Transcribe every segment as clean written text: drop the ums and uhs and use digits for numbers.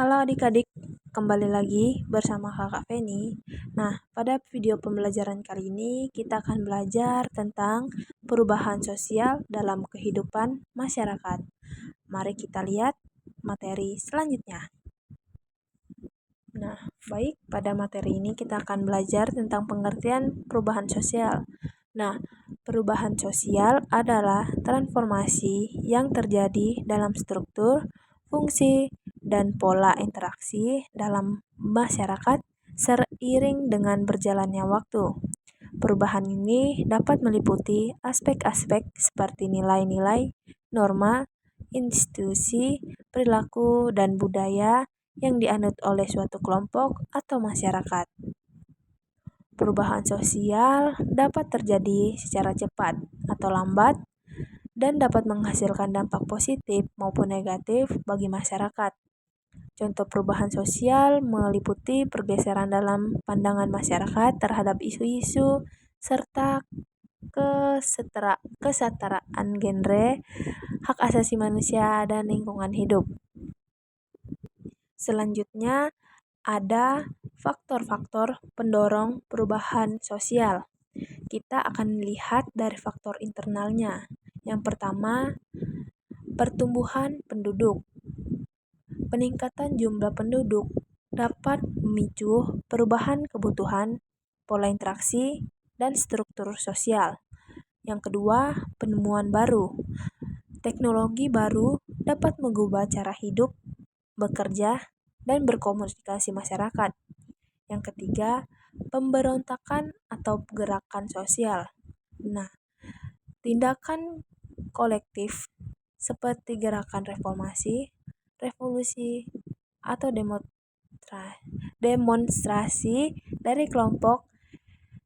Halo adik-adik, kembali lagi bersama Kakak Feni. Nah, pada video pembelajaran kali ini kita akan belajar tentang perubahan sosial dalam kehidupan masyarakat. Mari kita lihat materi selanjutnya. Nah, baik, pada materi ini kita akan belajar tentang pengertian perubahan sosial. Nah, perubahan sosial adalah transformasi yang terjadi dalam struktur, fungsi, dan pola interaksi dalam masyarakat seiring dengan berjalannya waktu. Perubahan ini dapat meliputi aspek-aspek seperti nilai-nilai, norma, institusi, perilaku, dan budaya yang dianut oleh suatu kelompok atau masyarakat. Perubahan sosial dapat terjadi secara cepat atau lambat dan dapat menghasilkan dampak positif maupun negatif bagi masyarakat. Contoh perubahan sosial meliputi pergeseran dalam pandangan masyarakat terhadap isu-isu serta kesetaraan genre, hak asasi manusia, dan lingkungan hidup. Selanjutnya, ada faktor-faktor pendorong perubahan sosial. Kita akan melihat dari faktor internalnya. Yang pertama, pertumbuhan penduduk. Peningkatan jumlah penduduk dapat memicu perubahan kebutuhan, pola interaksi, dan struktur sosial. Yang kedua, penemuan baru. Teknologi baru dapat mengubah cara hidup, bekerja, dan berkomunikasi masyarakat. Yang ketiga, pemberontakan atau gerakan sosial. Nah, tindakan kolektif seperti gerakan reformasi, revolusi, atau demonstrasi dari kelompok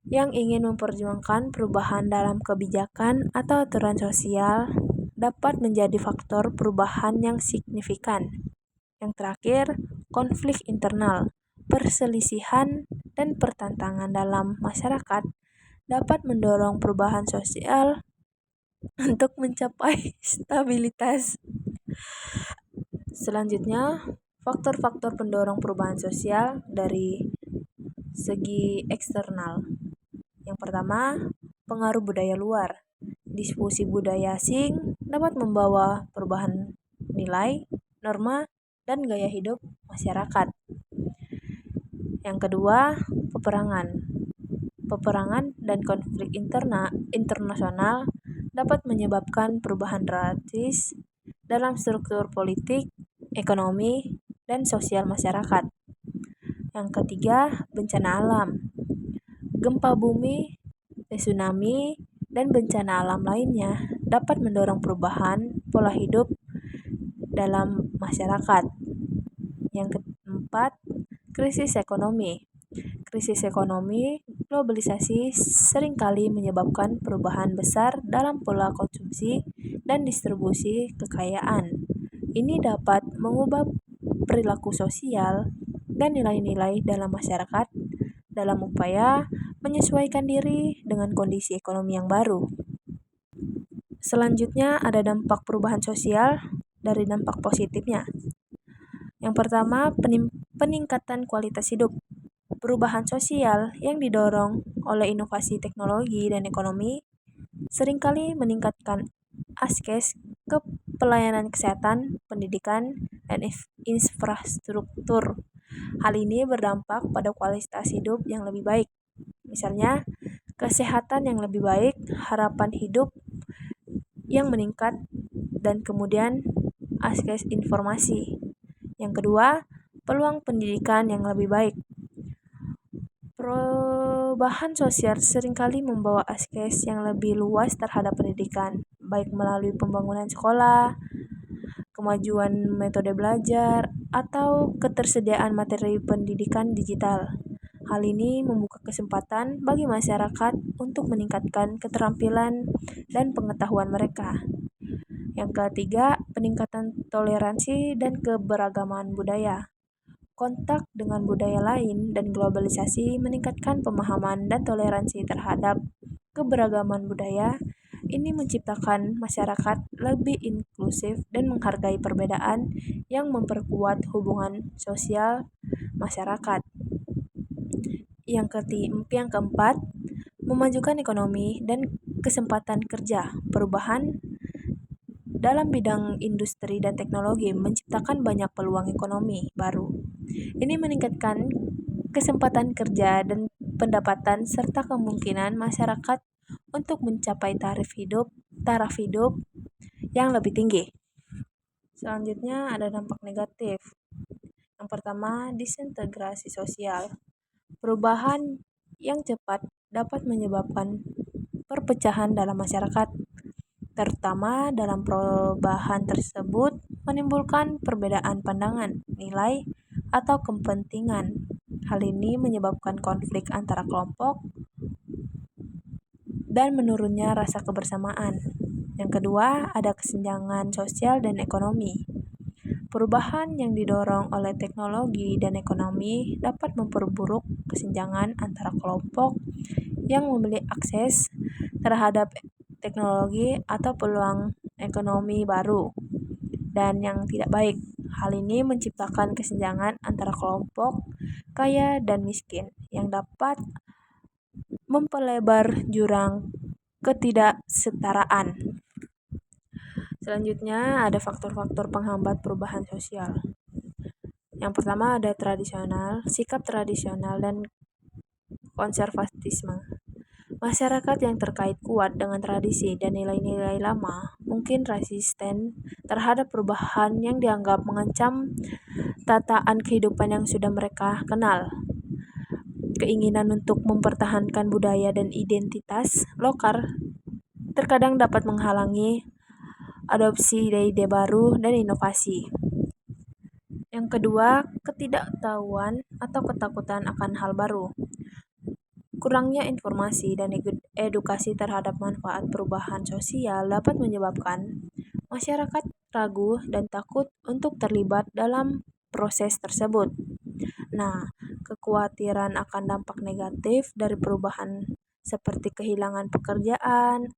yang ingin memperjuangkan perubahan dalam kebijakan atau aturan sosial dapat menjadi faktor perubahan yang signifikan. Yang terakhir, konflik internal, perselisihan, dan pertentangan dalam masyarakat dapat mendorong perubahan sosial untuk mencapai stabilitas. Selanjutnya, faktor-faktor pendorong perubahan sosial dari segi eksternal. Yang pertama, pengaruh budaya luar. Diskusi budaya asing dapat membawa perubahan nilai, norma, dan gaya hidup masyarakat. Yang kedua, peperangan. Peperangan dan konflik internasional dapat menyebabkan perubahan drastis dalam struktur politik, ekonomi, dan sosial masyarakat. Yang ketiga, bencana alam. Gempa bumi, tsunami, dan bencana alam lainnya dapat mendorong perubahan pola hidup dalam masyarakat. Yang keempat, krisis ekonomi. Krisis ekonomi globalisasi seringkali menyebabkan perubahan besar dalam pola konsumsi dan distribusi kekayaan. Ini dapat mengubah perilaku sosial dan nilai-nilai dalam masyarakat dalam upaya menyesuaikan diri dengan kondisi ekonomi yang baru. Selanjutnya ada dampak perubahan sosial dari dampak positifnya. Yang pertama, peningkatan kualitas hidup. Perubahan sosial yang didorong oleh inovasi teknologi dan ekonomi seringkali meningkatkan akses ke pelayanan kesehatan, pendidikan, dan infrastruktur. Hal ini berdampak pada kualitas hidup yang lebih baik. Misalnya, kesehatan yang lebih baik, harapan hidup yang meningkat, dan kemudian akses informasi. Yang kedua, peluang pendidikan yang lebih baik. Perubahan sosial seringkali membawa akses yang lebih luas terhadap pendidikan, baik melalui pembangunan sekolah, kemajuan metode belajar, atau ketersediaan materi pendidikan digital. Hal ini membuka kesempatan bagi masyarakat untuk meningkatkan keterampilan dan pengetahuan mereka. Yang ketiga, peningkatan toleransi dan keberagaman budaya. Kontak dengan budaya lain dan globalisasi meningkatkan pemahaman dan toleransi terhadap keberagaman budaya Ini menciptakan masyarakat lebih inklusif dan menghargai perbedaan yang memperkuat hubungan sosial masyarakat. Yang keempat, memajukan ekonomi dan kesempatan kerja. Perubahan dalam bidang industri dan teknologi menciptakan banyak peluang ekonomi baru. Ini meningkatkan kesempatan kerja dan pendapatan serta kemungkinan masyarakat untuk mencapai taraf hidup yang lebih tinggi. Selanjutnya ada dampak negatif. Yang pertama, disintegrasi sosial. Perubahan yang cepat dapat menyebabkan perpecahan dalam masyarakat, terutama dalam perubahan tersebut menimbulkan perbedaan pandangan, nilai, atau kepentingan. Hal ini menyebabkan konflik antara kelompok dan menurunnya rasa kebersamaan. Yang kedua, ada kesenjangan sosial dan ekonomi. Perubahan yang didorong oleh teknologi dan ekonomi dapat memperburuk kesenjangan antara kelompok yang memiliki akses terhadap teknologi atau peluang ekonomi baru dan yang tidak baik. Hal ini menciptakan kesenjangan antara kelompok kaya dan miskin yang dapat memperlebar jurang ketidaksetaraan. Selanjutnya ada faktor-faktor penghambat perubahan sosial. Yang pertama ada sikap tradisional dan konservatisme. Masyarakat yang terkait kuat dengan tradisi dan nilai-nilai lama mungkin resisten terhadap perubahan yang dianggap mengancam tataan kehidupan yang sudah mereka kenal. Keinginan untuk mempertahankan budaya dan identitas lokal terkadang dapat menghalangi adopsi ide-ide baru dan inovasi. Yang kedua, ketidaktahuan atau ketakutan akan hal baru. Kurangnya informasi dan edukasi terhadap manfaat perubahan sosial dapat menyebabkan masyarakat ragu dan takut untuk terlibat dalam proses tersebut. Nah, kekhawatiran akan dampak negatif dari perubahan seperti kehilangan pekerjaan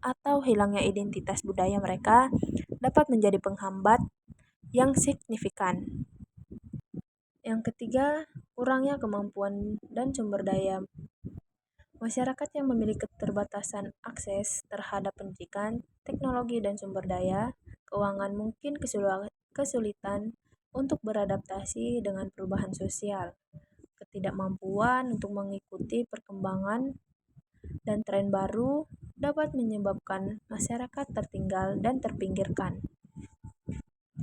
atau hilangnya identitas budaya mereka dapat menjadi penghambat yang signifikan. Yang ketiga, kurangnya kemampuan dan sumber daya. Masyarakat yang memiliki keterbatasan akses terhadap pendidikan, teknologi, dan sumber daya keuangan mungkin kesulitan untuk beradaptasi dengan perubahan sosial. Ketidakmampuan untuk mengikuti perkembangan dan tren baru dapat menyebabkan masyarakat tertinggal dan terpinggirkan.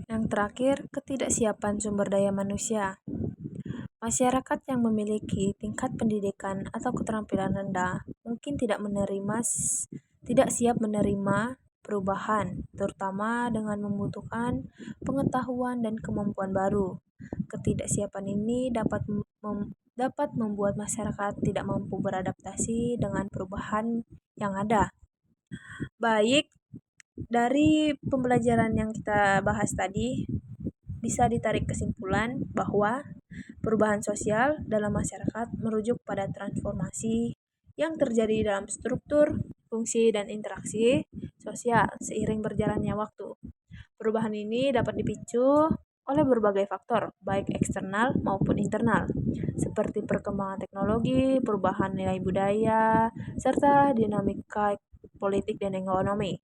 Yang terakhir, ketidaksiapan sumber daya manusia. Masyarakat yang memiliki tingkat pendidikan atau keterampilan rendah mungkin tidak siap menerima perubahan, terutama dengan membutuhkan pengetahuan dan kemampuan baru. Ketidaksiapan ini dapat membuat masyarakat tidak mampu beradaptasi dengan perubahan yang ada. Baik, dari pembelajaran yang kita bahas tadi, bisa ditarik kesimpulan bahwa perubahan sosial dalam masyarakat merujuk pada transformasi yang terjadi dalam struktur, fungsi, dan interaksi sosial seiring berjalannya waktu. Perubahan ini dapat dipicu oleh berbagai faktor, baik eksternal maupun internal, seperti perkembangan teknologi, perubahan nilai budaya, serta dinamika politik dan ekonomi.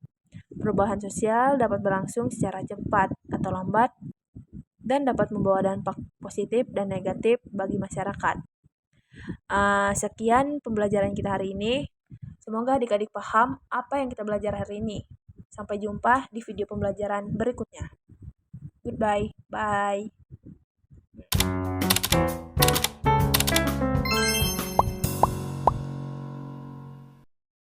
Perubahan sosial dapat berlangsung secara cepat atau lambat dan dapat membawa dampak positif dan negatif bagi masyarakat. Sekian pembelajaran kita hari ini. Semoga adik-adik paham apa yang kita belajar hari ini. Sampai jumpa di video pembelajaran berikutnya. Goodbye. Bye.